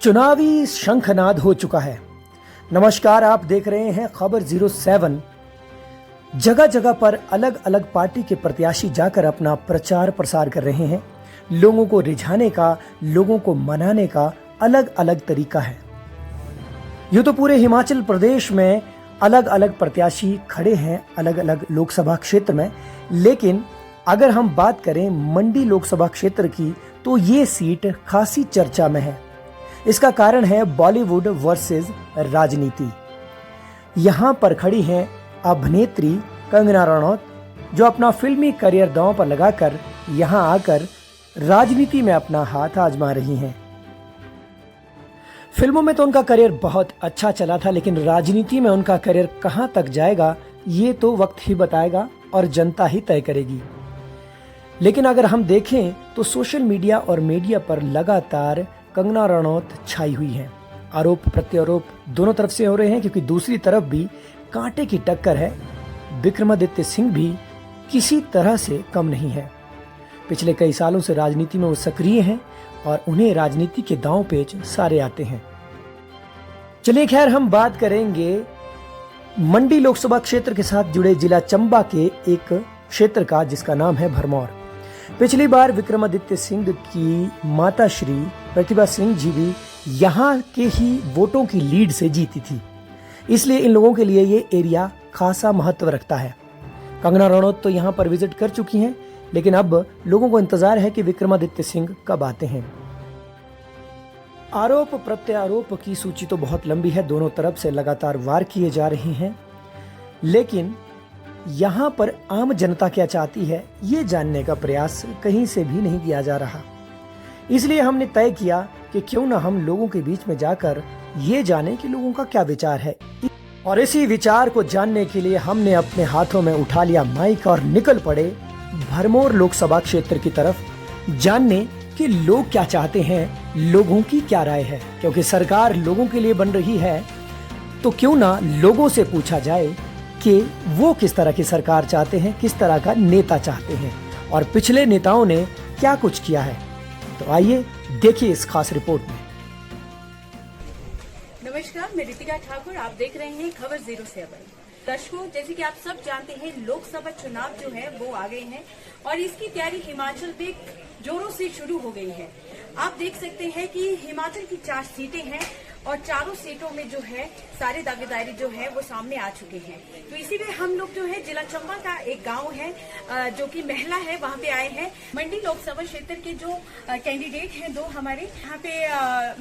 चुनावी शंखनाद हो चुका है। नमस्कार, आप देख रहे हैं खबर 07। जगह जगह पर अलग अलग पार्टी के प्रत्याशी जाकर अपना प्रचार प्रसार कर रहे हैं। लोगों को रिझाने का, लोगों को मनाने का अलग अलग तरीका है। यूं तो पूरे हिमाचल प्रदेश में अलग अलग प्रत्याशी खड़े हैं अलग अलग लोकसभा क्षेत्र में, लेकिन अगर हम बात करें मंडी लोकसभा क्षेत्र की तो ये सीट खासी चर्चा में है। इसका कारण है बॉलीवुड वर्सेस राजनीति। यहां पर खड़ी हैं अभिनेत्री कंगना रनौत, जो अपना फिल्मी करियर दांव पर लगाकर यहां आकर राजनीति में अपना हाथ आजमा रही हैं। फिल्मों में तो उनका करियर बहुत अच्छा चला था, लेकिन राजनीति में उनका करियर कहां तक जाएगा ये तो वक्त ही बताएगा और जनता ही तय करेगी। लेकिन अगर हम देखें तो सोशल मीडिया और मीडिया पर लगातार कंगना रनौत छाई हुई हैं। आरोप प्रत्यारोप दोनों तरफ से हो रहे हैं, क्योंकि दूसरी तरफ भी कांटे की टक्कर है। विक्रमादित्य सिंह भी किसी तरह से कम नहीं है। पिछले कई सालों से राजनीति में वो सक्रिय हैं और उन्हें राजनीति के दांव पेच सारे आते हैं। चलिए खैर, हम बात करेंगे मंडी लोकसभा क्षेत्र के साथ जुड़े जिला चंबा के एक क्षेत्र का, जिसका नाम है भरमौर। पिछली बार विक्रमादित्य सिंह की माता श्री प्रतिभा सिंह जी भी यहाँ के ही वोटों की लीड से जीती थी, इसलिए इन लोगों के लिए ये एरिया खासा महत्व रखता है। कंगना रनौत तो यहाँ पर विजिट कर चुकी हैं, लेकिन अब लोगों को इंतजार है कि विक्रमादित्य सिंह कब आते हैं। आरोप प्रत्यारोप की सूची तो बहुत लंबी है, दोनों तरफ से लगातार वार किए जा रहे हैं, लेकिन यहाँ पर आम जनता क्या चाहती है ये जानने का प्रयास कहीं से भी नहीं किया जा रहा। इसलिए हमने तय किया कि क्यों ना हम लोगों के बीच में जाकर ये जाने कि लोगों का क्या विचार है। और इसी विचार को जानने के लिए हमने अपने हाथों में उठा लिया माइक और निकल पड़े भरमौर लोकसभा क्षेत्र की तरफ, जानने कि लोग क्या चाहते हैं, लोगों की क्या राय है। क्योंकि सरकार लोगों के लिए बन रही है, तो क्यों ना लोगों से पूछा जाए कि वो किस तरह की सरकार चाहते हैं, किस तरह का नेता चाहते हैं और पिछले नेताओं ने क्या कुछ किया है। तो आइए देखिए इस खास रिपोर्ट में। नमस्कार, मैं रितिका ठाकुर, आप देख रहे हैं खबर 07। दर्शकों, जैसे कि आप सब जानते हैं, लोकसभा चुनाव जो है वो आ गए हैं और इसकी तैयारी हिमाचल में जोरों से शुरू हो गई है। आप देख सकते हैं कि हिमाचल की 4 सीटें हैं और चारों सीटों में जो है सारे दावेदारी जो है वो सामने आ चुके हैं। तो इसी में हम लोग जो है जिला चंबा का एक गांव है जो कि महला है, वहां पे आए हैं। मंडी लोकसभा क्षेत्र के जो कैंडिडेट हैं, 2 हमारे यहाँ पे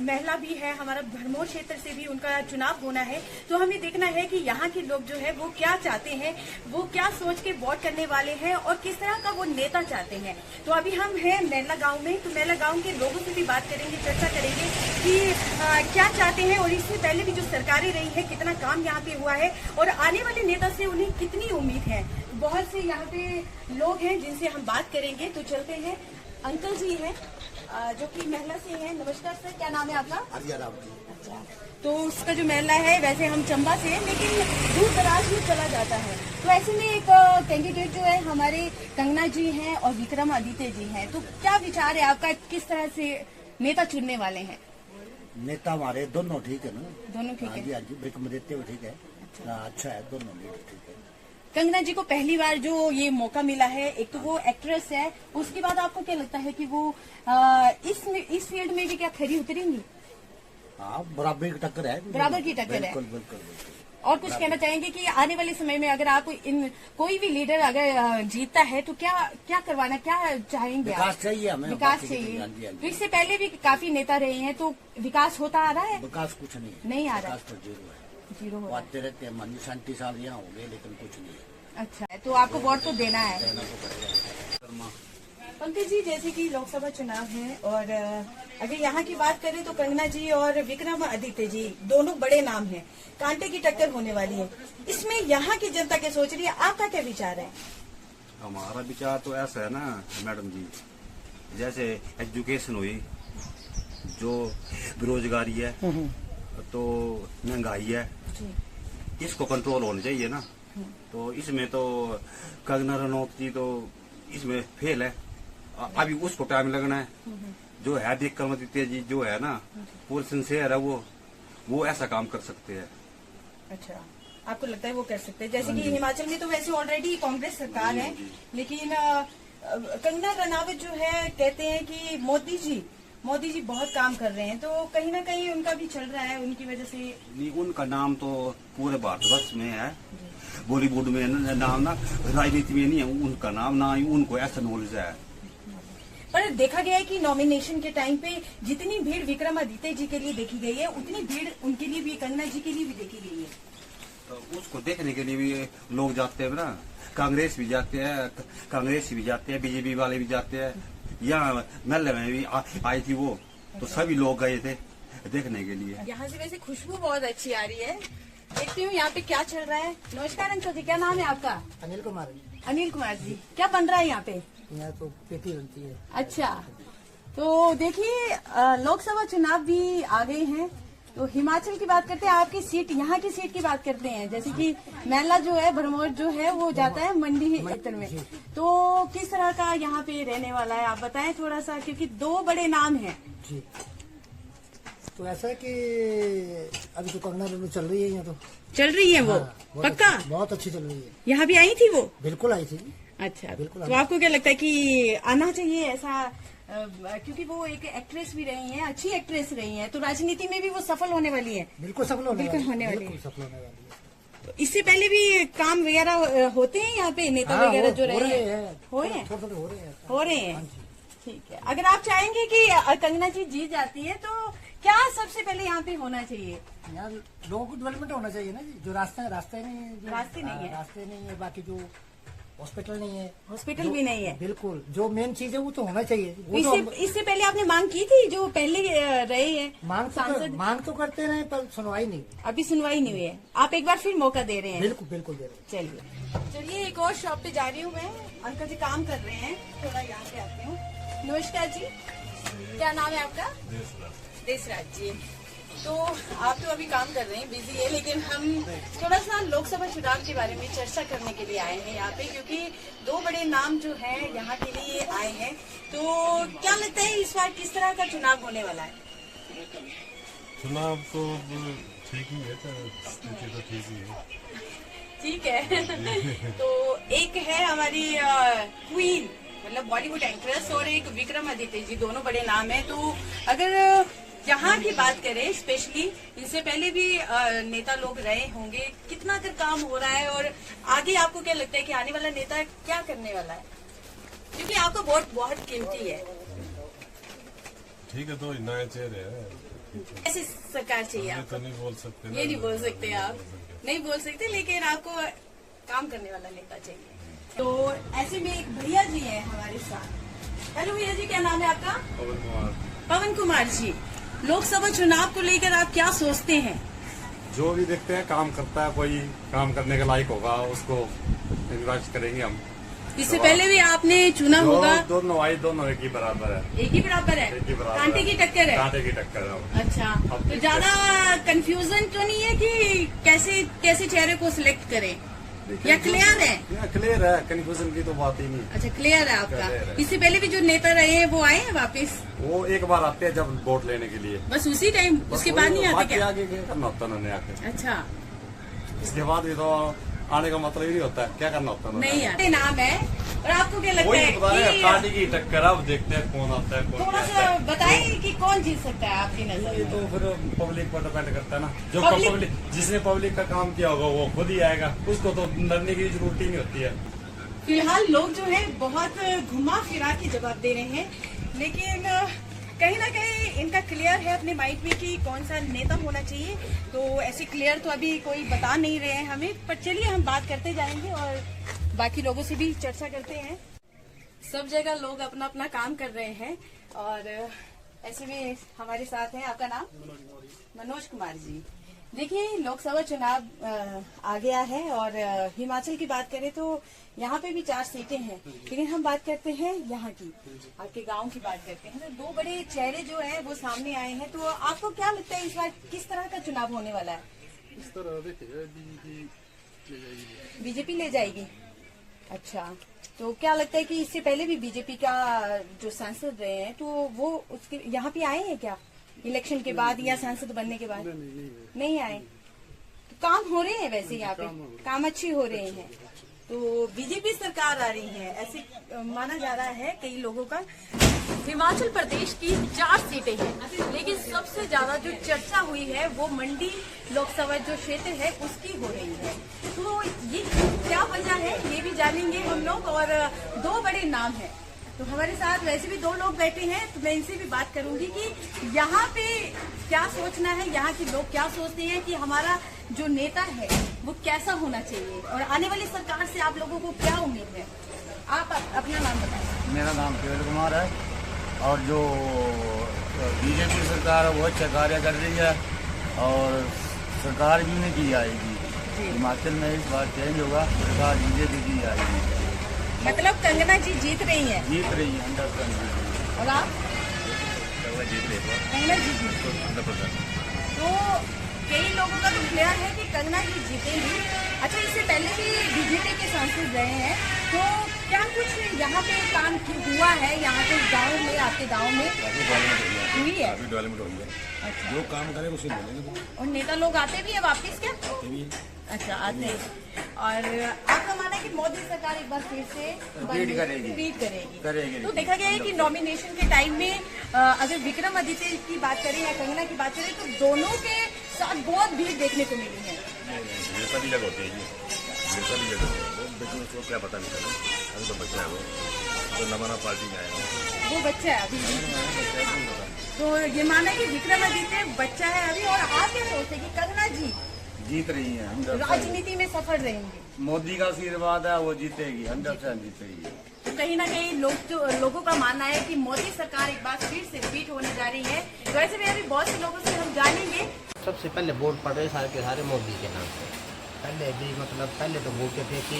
महला भी है, हमारा भरमौर क्षेत्र से भी उनका चुनाव होना है। तो हमें देखना है कि यहाँ के लोग जो है वो क्या चाहते हैं, वो क्या सोच के वोट करने वाले हैं और किस तरह का वो नेता चाहते हैं। तो अभी हम हैं महला गाँव में, तो महला गाँव के लोगों से भी बात करेंगे, चर्चा करेंगे कि क्या चाहते हैं और इससे पहले भी जो सरकारें रही है कितना काम यहाँ पे हुआ है और आने वाले नेता से उन्हें कितनी उम्मीद है। बहुत से यहाँ पे लोग हैं जिनसे हम बात करेंगे, तो चलते हैं। अंकल जी हैं जो कि महला से हैं। नमस्कार सर, क्या नाम है आपका? अच्छा, तो उसका जो महला है, वैसे हम चंबा से हैं लेकिन दूर दराज में चला जाता है। तो ऐसे में एक कैंडिडेट जो है हमारे कंगना जी हैं और विक्रमादित्य जी हैं, तो क्या विचार है आपका, किस तरह से नेता चुनने वाले हैं? नेता हमारे दोनों ठीक है ना? दोनों ठीक है। हाँ जी, विक्रमादित्य भी ठीक है। अच्छा है, दोनों ठीक है। कंगना जी को पहली बार जो ये मौका मिला है, एक तो वो एक्ट्रेस है, उसके बाद आपको क्या लगता है कि वो इस फील्ड में भी क्या खरी उतरेंगी? हाँ, बराबर की टक्कर है। बराबर की टक्कर है। बिल्कुल बिल्कुल। और कुछ कहना चाहेंगे कि आने वाले समय में अगर आप कोई भी लीडर अगर जीतता है तो क्या करवाना, क्या चाहेंगे? विकास चाहिए हमें, विकास चाहिए। तो इससे पहले भी काफी नेता रहे हैं, तो विकास होता आ रहा है? विकास कुछ नहीं आ रहा। विकास तो जीरो है। जीरो हो आते रहते हैं, 37 साल यहाँ हो गए लेकिन कुछ नहीं है। अच्छा, तो आपको वोट तो देना है। पंकज जी, जैसे कि लोकसभा चुनाव है और अगर यहाँ की बात करें तो कंगना जी और विक्रमादित्य जी दोनों बड़े नाम हैं, कांटे की टक्कर होने वाली है। इसमें यहाँ की जनता क्या सोच रही है, आपका क्या विचार है? हमारा विचार तो ऐसा है ना मैडम जी, जैसे एजुकेशन हुई, जो बेरोजगारी है, तो महंगाई है, इसको कंट्रोल होना चाहिए ना। तो इसमें तो कंगना रनौत जी तो इसमें फेल है, अभी उसको टाइम लगना है। जो है विक्रमादित्य जी जो है ना, पूरे सिंसियर है वो ऐसा काम कर सकते हैं। अच्छा, आपको लगता है वो कर सकते हैं? जैसे कि हिमाचल में तो वैसे ऑलरेडी कांग्रेस सरकार है, लेकिन कंगना रनावत जो है कहते हैं कि मोदी जी बहुत काम कर रहे हैं, तो कहीं ना कहीं उनका भी चल रहा है उनकी वजह से। नहीं, उनका नाम तो पूरे भारतवर्ष में है, बॉलीवुड में नाम ना, राजनीति में नहीं है उनका नाम, ना ही उनको ऐसा नॉलेज है। पर देखा गया है कि नॉमिनेशन के टाइम पे जितनी भीड़ विक्रमादित्य जी के लिए देखी गई है, उतनी भीड़ उनके लिए भी, कंगना जी के लिए भी देखी गई है। तो उसको देखने के लिए भी लोग जाते हैं ना, कांग्रेस भी जाते हैं, बीजेपी वाले भी जाते हैं। यहाँ मेले में भी आई थी वो, तो सभी लोग गए थे देखने के लिए। यहाँ से वैसे खुशबू बहुत अच्छी आ रही है, देखती हूँ यहाँ पे क्या चल रहा है। नमस्कार अंकल जी, क्या नाम है आपका? अनिल कुमार। अनिल कुमार जी, क्या बन रहा है यहाँ पे? यहाँ तो पेटी बनती है। अच्छा, तो देखिए लोकसभा चुनाव भी आ गए हैं, तो हिमाचल की बात करते हैं, आपकी सीट, यहाँ की सीट की बात करते हैं। जैसे कि मेला जो है, भरमौर जो है, वो जाता है मंडी क्षेत्र में, तो किस तरह का यहाँ पे रहने वाला है, आप बताएं थोड़ा सा, क्योंकि दो बड़े नाम हैं। जी, तो ऐसा है कि अभी तो कंगना रनौत चल रही है, यहाँ तो चल रही है वो। हाँ, पक्का बहुत अच्छी चल रही है। यहाँ भी आई थी वो? बिल्कुल आई थी। अच्छा, बिल्कुल। तो आपको क्या लगता है कि आना चाहिए ऐसा, क्योंकि वो एक एक्ट्रेस भी रही हैं, अच्छी एक्ट्रेस रही हैं, तो राजनीति में भी वो सफल होने वाली है। बिल्कुल सफल होने बिल्कुल वाली होने है। वाली है। बिल्कुल सफल होने वाली है। तो इससे पहले भी काम वगैरह होते हैं यहाँ पे, नेता हाँ, वगैरह जो हो रहे रहे हैं? हैं, थोड़े हो रहे हैं। हो रहे हैं। ठीक है, अगर आप चाहेंगे कि कंगना जी जीत जाती है, तो क्या सबसे पहले यहाँ पे होना चाहिए? यहाँ लोगों को डेवलपमेंट होना चाहिए ना जी, जो रास्ते नहीं है, रास्ते नहीं है, बाकी जो हॉस्पिटल नहीं है, हॉस्पिटल भी नहीं है। बिल्कुल, जो मेन चीज है वो तो होना चाहिए। इससे पहले आपने मांग की थी, जो पहले रहे हैं सांसद? मांग तो करते रहे, पर सुनवाई नहीं। अभी सुनवाई नहीं हुई है, आप एक बार फिर मौका दे रहे हैं? बिल्कुल बिल्कुल दे रहे हैं। चलिए एक और शॉप पे जा रही हूँ मैं, अंकल जी काम कर रहे हैं, थोड़ा यहाँ पे आती हूँ। नमस्कार जी, क्या नाम है आपका? देसराज जी। तो आप तो अभी काम कर रहे हैं, बिजी है, लेकिन हम थोड़ा सा लोकसभा चुनाव के बारे में चर्चा करने के लिए आए हैं यहाँ पे, क्योंकि दो बड़े नाम जो हैं यहाँ के लिए आए हैं। तो क्या लगता है इस बार किस तरह का चुनाव होने वाला है? चुनाव तो ठीक ही है, स्थिति तो ठीक ही है। ठीक है। तो एक है हमारी क्वीन, मतलब बॉलीवुड एक्ट्रेस, और एक विक्रमादित्य जी, दोनों बड़े नाम है। तो अगर यहाँ की बात करें स्पेशली, इससे पहले भी नेता लोग रहे होंगे, कितना अगर काम हो रहा है, और आगे आपको क्या लगता है कि आने वाला नेता क्या करने वाला है? क्योंकि आपका वोट बहुत कीमती है। ठीक है, तो नए चेहरे हैं, ऐसी सरकार चाहिए तो आपको? नहीं बोल सकते, ये नहीं बोल सकते, आप नहीं बोल सकते, लेकिन आपको काम करने वाला नेता चाहिए। तो ऐसे में एक भैया जी है हमारे साथ। हेलो भैया जी, क्या नाम है आपका? पवन कुमार जी, लोकसभा चुनाव को लेकर आप क्या सोचते हैं? जो भी देखते हैं काम करता है, कोई काम करने के लायक होगा उसको इन्वेस्ट करेंगे हम। इससे पहले भी आपने चुना होगा? दोनों एक ही बराबर है। एक ही बराबर है, कांटे की टक्कर है। कांटे की टक्कर है। अच्छा, तो ज्यादा कंफ्यूजन तो नहीं है कि कैसे कैसे चेहरे को सिलेक्ट करें, या क्लियर है? क्लियर है, कंफ्यूजन की तो बात ही नहीं। अच्छा, क्लियर है आपका। इससे पहले भी जो नेता रहे हैं वो आए हैं वापस? वो एक बार आते हैं जब वोट लेने के लिए, बस उसी टाइम, उसके बाद नहीं आते क्या? आगे क्या करना होता है उन्होंने आके? अच्छा, इसके बाद भी तो आने का मतलब ही नहीं होता है, क्या करना होता है? नहीं आते। नाम है, और आपको क्या लगता वही है बता रहे हैं, कि कांटे की टक्कर, अब देखते हैं कौन आता है कौन थोड़ा नहीं सा आता है। बताइए कि कौन जीत सकता है आपकी नजर ये में? तो फिर पब्लिक पर डिपेंड करता है ना, जो Public- पब्लिक जिसने पब्लिक का काम किया होगा वो खुद ही आएगा, उसको तो लड़ने की जरूरत ही नहीं होती है। फिलहाल लोग जो है बहुत घुमा फिरा के जवाब दे रहे हैं, लेकिन कहीं ना कहीं इनका क्लियर है अपने माइंड में कि कौन सा नेता होना चाहिए। तो ऐसे क्लियर तो अभी कोई बता नहीं रहे हैं हमें, पर चलिए हम बात करते जाएंगे और बाकी लोगों से भी चर्चा करते हैं। सब जगह लोग अपना अपना काम कर रहे हैं, और ऐसे में हमारे साथ हैं, आपका नाम? मनोज कुमार जी। देखिए, लोकसभा चुनाव आ गया है, और हिमाचल की बात करें तो यहाँ पे भी 4 सीटें हैं, लेकिन हम बात करते हैं यहाँ की, आपके गांव की बात करते हैं। तो 2 बड़े चेहरे जो है वो सामने आए हैं, तो आपको क्या लगता है इस बार किस तरह का चुनाव होने वाला है? इस तरह देखिए, बीजेपी ले जाएगी। बीजेपी ले जाएगी। अच्छा, तो क्या लगता है कि इससे पहले भी बीजेपी का जो सांसद रहे हैं तो वो उसके यहाँ पे आए हैं क्या इलेक्शन के बाद या सांसद बनने के बाद? नहीं आए। तो काम हो रहे हैं वैसे यहाँ पे, काम अच्छे हो रहे हैं। तो बीजेपी सरकार आ रही है ऐसे माना जा रहा है कई लोगों का। हिमाचल प्रदेश की 4 सीटें हैं, लेकिन सबसे ज्यादा जो चर्चा हुई है वो मंडी लोकसभा जो क्षेत्र है उसकी हो रही है। तो ये क्या वजह है ये भी जानेंगे हम लोग। और 2 बड़े नाम हैं, तो हमारे साथ वैसे भी 2 लोग बैठे हैं, तो मैं इनसे भी बात करूंगी कि यहाँ पे क्या सोचना है, यहाँ के लोग क्या सोचते हैं कि हमारा जो नेता है वो कैसा होना चाहिए और आने वाली सरकार से आप लोगों को क्या उम्मीद है। आप अपना नाम बताएं। मेरा नाम केवल कुमार है और जो बीजेपी सरकार है वो अच्छा कार्य कर रही है और सरकार भी नहीं की आएगी। हिमाचल में इस बार चेंज होगा, सरकार बीजेपी की आएगी। मतलब कंगना जी जीत रही हैं? जीत रही है 100%। और आप? कंगना जी जीत रही हैं। तो कई लोगों का तो ख्याल है कि कंगना जी जीतेंगी। अच्छा, इससे पहले भी बीजेपी के सांसद रहे हैं, तो क्या कुछ यहाँ पे काम हुआ है यहाँ पे गांव में, आपके गांव में हुई है? डेवलपमेंट हुई है। अच्छा, जो काम करे उसे बोलेंगे। और नेता लोग आते भी है वापिस क्या? अच्छा, आते हैं। और आपका मानना है कि मोदी सरकार एक बार फिर से रिपीट करेगी। तो देखा गया है कि नॉमिनेशन के टाइम में अगर विक्रमादित्य की बात करें या कंगना की बात करें तो दोनों के साथ बहुत भीड़ देखने को मिली है। सभी जगह होती है जी, सभी जगह लेकिन उसको क्या पता नहीं चला। अभी तो बच्चा है वो, तो नवाना पार्टी में आया है। वो बच्चा है अभी। तो ये माना है कि विक्रमादित्य बच्चा है अभी। और आप क्या सोचते हैं कि कंगना जी जीत रही है, राजनीति में सफल रहेंगी? मोदी का आशीर्वाद है, वो जीतेगी, 100% जीतेगी। तो कहीं ना कहीं लोगों का मानना है कि मोदी सरकार एक बार फिर से रिपीट होने जा रही है। वैसे भी अभी बहुत से लोगों से हम जानेंगे। सबसे पहले वोट पड़ रहे सारे के सारे मोदी के नाम से। पहले भी मतलब पहले तो बोलते थे कि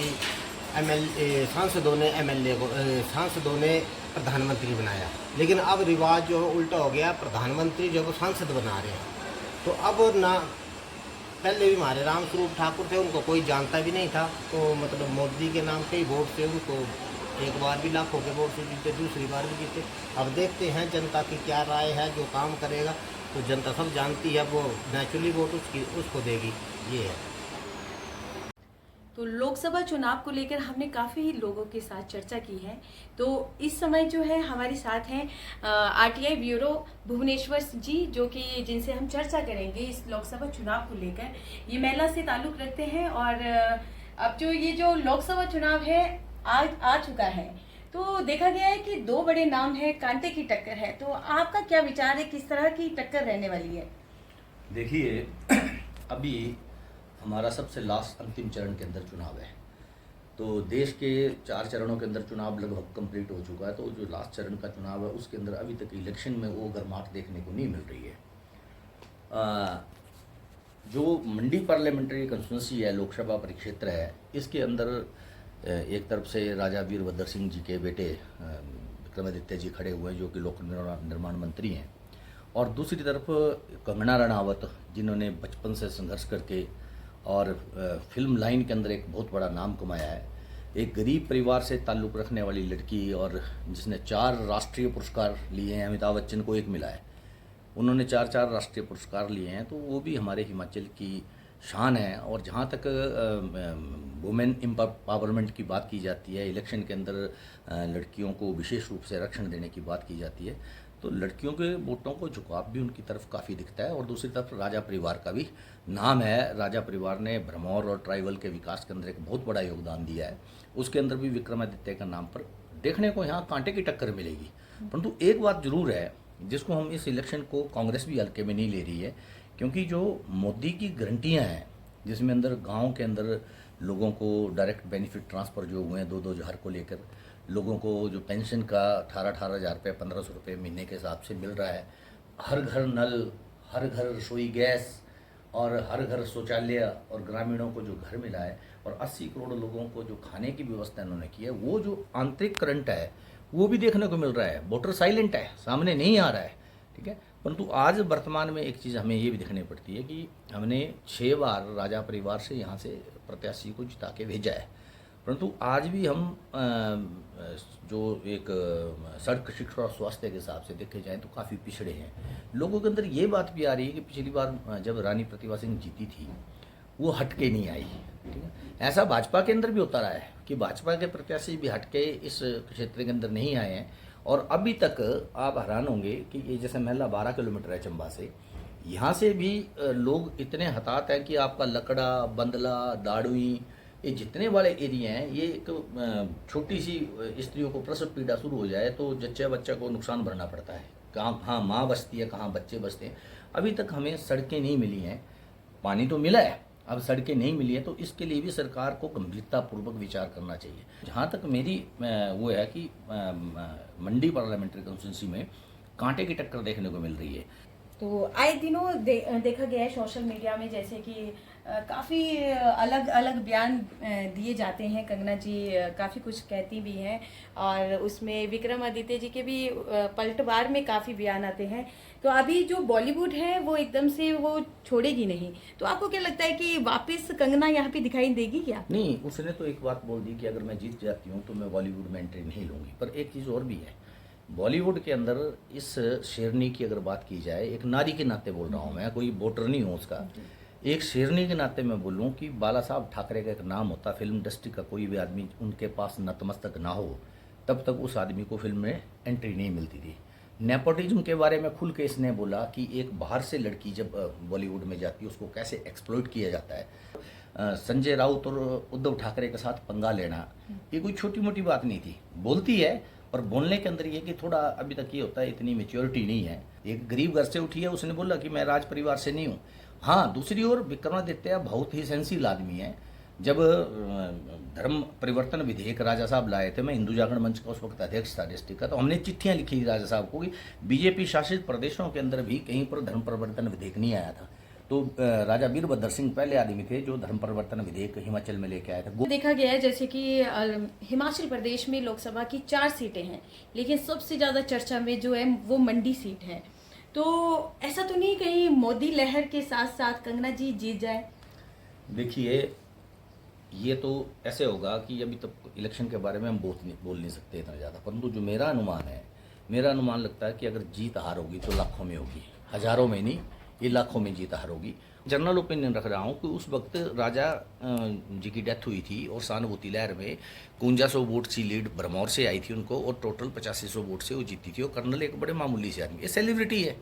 सांसदों ने एमएलए को, सांसदों ने प्रधानमंत्री बनाया, लेकिन अब रिवाज जो उल्टा हो गया, प्रधानमंत्री जो सांसद बना रहे हैं। तो अब ना, पहले भी हमारे रामस्वरूप ठाकुर थे, उनको कोई जानता भी नहीं था, तो मतलब मोदी के नाम पे ही वोट से उनको एक बार भी लाखों के वोट से जीते, दूसरी बार भी जीते। अब देखते हैं जनता की क्या राय है, जो काम करेगा तो जनता सब जानती है, वो नेचुरली वोट उसको देगी, ये है। तो लोकसभा चुनाव को लेकर हमने काफ़ी लोगों के साथ चर्चा की है। तो इस समय जो है हमारे साथ हैं आरटीआई ब्यूरो भुवनेश्वर जी, जो कि जिनसे हम चर्चा करेंगे इस लोकसभा चुनाव को लेकर। ये महिला से ताल्लुक़ रखते हैं और अब जो लोकसभा चुनाव है आ चुका है, तो देखा गया है कि 2 बड़े नाम हैं, कांटे की टक्कर है। तो आपका क्या विचार है, किस तरह की टक्कर रहने वाली है? देखिए, अभी हमारा सबसे लास्ट अंतिम चरण के अंदर चुनाव है। तो देश के 4 चरणों के अंदर चुनाव लगभग कंप्लीट हो चुका है। तो जो लास्ट चरण का चुनाव है उसके अंदर अभी तक इलेक्शन में वो गर्माहट देखने को नहीं मिल रही है। जो मंडी पार्लियामेंट्री कंस्टिट्यूंसी है, लोकसभा परिक्षेत्र है, इसके अंदर एक तरफ से राजा वीरभद्र सिंह जी के बेटे विक्रमादित्य जी खड़े हुए हैं, जो कि लोक निर्माण मंत्री हैं, और दूसरी तरफ कंगना रनावत, जिन्होंने बचपन से संघर्ष करके और फिल्म लाइन के अंदर एक बहुत बड़ा नाम कमाया है। एक गरीब परिवार से ताल्लुक़ रखने वाली लड़की, और जिसने 4 राष्ट्रीय पुरस्कार लिए हैं। अमिताभ बच्चन को 1 मिला है, उन्होंने 4 राष्ट्रीय पुरस्कार लिए हैं। तो वो भी हमारे हिमाचल की शान है। और जहाँ तक वुमेन एम्पावरमेंट की बात की जाती है, इलेक्शन के अंदर लड़कियों को विशेष रूप से आरक्षण देने की बात की जाती है, तो लड़कियों के वोटों को झुकाव भी उनकी तरफ काफ़ी दिखता है। और दूसरी तरफ राजा परिवार का भी नाम है। राजा परिवार ने भरमौर और ट्राइबल के विकास के अंदर एक बहुत बड़ा योगदान दिया है। उसके अंदर भी विक्रमादित्य का नाम पर देखने को यहाँ कांटे की टक्कर मिलेगी। परंतु एक बात जरूर है, जिसको हम इस इलेक्शन को कांग्रेस भी हल्के में नहीं ले रही है, क्योंकि जो मोदी की गारंटियाँ हैं, जिसमें अंदर गाँव के अंदर लोगों को डायरेक्ट बेनिफिट ट्रांसफ़र जो हुए हैं 2-2 हज़ार को लेकर, लोगों को जो पेंशन का 18-18 हज़ार रुपये 1500 रुपये महीने के हिसाब से मिल रहा है, हर घर नल, हर घर रसोई गैस और हर घर शौचालय, और ग्रामीणों को जो घर मिला है, और 80 करोड़ लोगों को जो खाने की व्यवस्था इन्होंने की है, वो जो आंतरिक करंट है वो भी देखने को मिल रहा है। वोटर साइलेंट है, सामने नहीं आ रहा है, ठीक है। परंतु आज वर्तमान में एक चीज़ हमें ये भी देखनी पड़ती है कि हमने 6 बार राजा परिवार से यहाँ से प्रत्याशी को जिता के भेजा है, परंतु आज भी हम जो एक सड़क शिक्षा और स्वास्थ्य के हिसाब से देखे जाएं तो काफ़ी पिछड़े हैं। लोगों के अंदर ये बात भी आ रही है कि पिछली बार जब रानी प्रतिभा सिंह जीती थी वो हटके नहीं आई, ठीक है। ऐसा भाजपा के अंदर भी होता रहा है कि भाजपा के प्रत्याशी भी हटके इस क्षेत्र के अंदर नहीं आए हैं। और अभी तक आप हैरान होंगे कि ये जैसे महला 12 किलोमीटर है चंबा से, यहाँ से भी लोग इतने हताहत हैं कि आपका लकड़ा, बंदला, दाड़ुई, ये जितने वाले एरिया हैं, ये एक छोटी सी स्त्रियों को प्रसव पीड़ा शुरू हो जाए तो जच्चा बच्चा को नुकसान भरना पड़ता है। कहाँ माँ बसती है, कहाँ बच्चे बसते हैं। अभी तक हमें सड़कें नहीं मिली हैं, पानी तो मिला है, अब सड़कें नहीं मिली हैं। तो इसके लिए भी सरकार को गंभीरतापूर्वक विचार करना चाहिए। जहाँ तक मेरी वो है कि मंडी पार्लियामेंट्री कॉन्स्टिट्यूंसी में कांटे की टक्कर देखने को मिल रही है। तो आए दिनों देखा गया है सोशल मीडिया में जैसे कि काफ़ी अलग अलग बयान दिए जाते हैं। कंगना जी काफ़ी कुछ कहती भी हैं और उसमें विक्रमादित्य जी के भी पलटवार में काफ़ी बयान आते हैं। तो अभी जो बॉलीवुड है वो एकदम से वो छोड़ेगी नहीं, तो आपको क्या लगता है कि वापस कंगना यहाँ पे दिखाई देगी क्या? नहीं, उसने तो एक बात बोल दी कि अगर मैं जीत जाती हूँ तो मैं बॉलीवुड में एंट्री नहीं लूँगी। पर एक चीज़ और भी है, बॉलीवुड के अंदर इस शेरनी की अगर बात की जाए, एक नारी के नाते बोल रहा हूँ मैं, कोई वोटर नहीं हूँ उसका, एक शेरनी के नाते मैं बोलूँ कि बाला साहब ठाकरे का एक नाम होता, फिल्म इंडस्ट्री का कोई भी आदमी उनके पास नतमस्तक ना हो तब तक उस आदमी को फिल्म में एंट्री नहीं मिलती थी। नेपोटिज्म के बारे में खुल के इसने बोला कि एक बाहर से लड़की जब बॉलीवुड में जाती है उसको कैसे एक्सप्लॉइट किया जाता है। संजय राउत और उद्धव ठाकरे के साथ पंगा लेना ये कोई छोटी मोटी बात नहीं थी। बोलती है और बोलने के अंदर ये कि थोड़ा अभी तक ये होता है, इतनी मेच्योरिटी नहीं है। एक गरीब घर से उठी है, उसने बोला कि मैं राज परिवार से नहीं हूँ। हाँ, दूसरी ओर विक्रमादित्य बहुत ही सेंसिबल आदमी है। जब धर्म परिवर्तन विधेयक राजा साहब लाए थे, मैं हिंदू जागरण मंच का उस वक्त अध्यक्ष था डिस्ट्रिक्ट का, तो हमने चिट्ठियां लिखी राजा साहब को कि बीजेपी शासित प्रदेशों के अंदर भी कहीं पर धर्म परिवर्तन विधेयक नहीं आया था। तो राजा वीरभद्र सिंह पहले आदमी थे जो धर्म परिवर्तन विधेयक हिमाचल में लेके आए थे। देखा गया है जैसे कि हिमाचल प्रदेश में लोकसभा की 4 सीटें हैं, लेकिन सबसे ज्यादा चर्चा में जो है वो मंडी सीट है। तो ऐसा तो नहीं कहीं मोदी लहर के साथ साथ कंगना जी जीत जाए? देखिए, ये तो ऐसे होगा कि अभी तक इलेक्शन के बारे में हम बोल नहीं सकते इतना ज़्यादा, परंतु जो मेरा अनुमान है, मेरा अनुमान लगता है कि अगर जीत हार होगी तो लाखों में होगी, हजारों में नहीं, ये लाखों में जीत हार होगी। जनरल ओपिनियन रख रहा हूँ कि उस वक्त राजा जी की डेथ हुई थी और सहानुभूति लहर में 5100 वोट की लीड भरमौर से आई थी उनको, और टोटल 8500 वोट से वो जीती थी। और कर्नल एक बड़े मामूली से आदमी, ये सेलिब्रिटी है।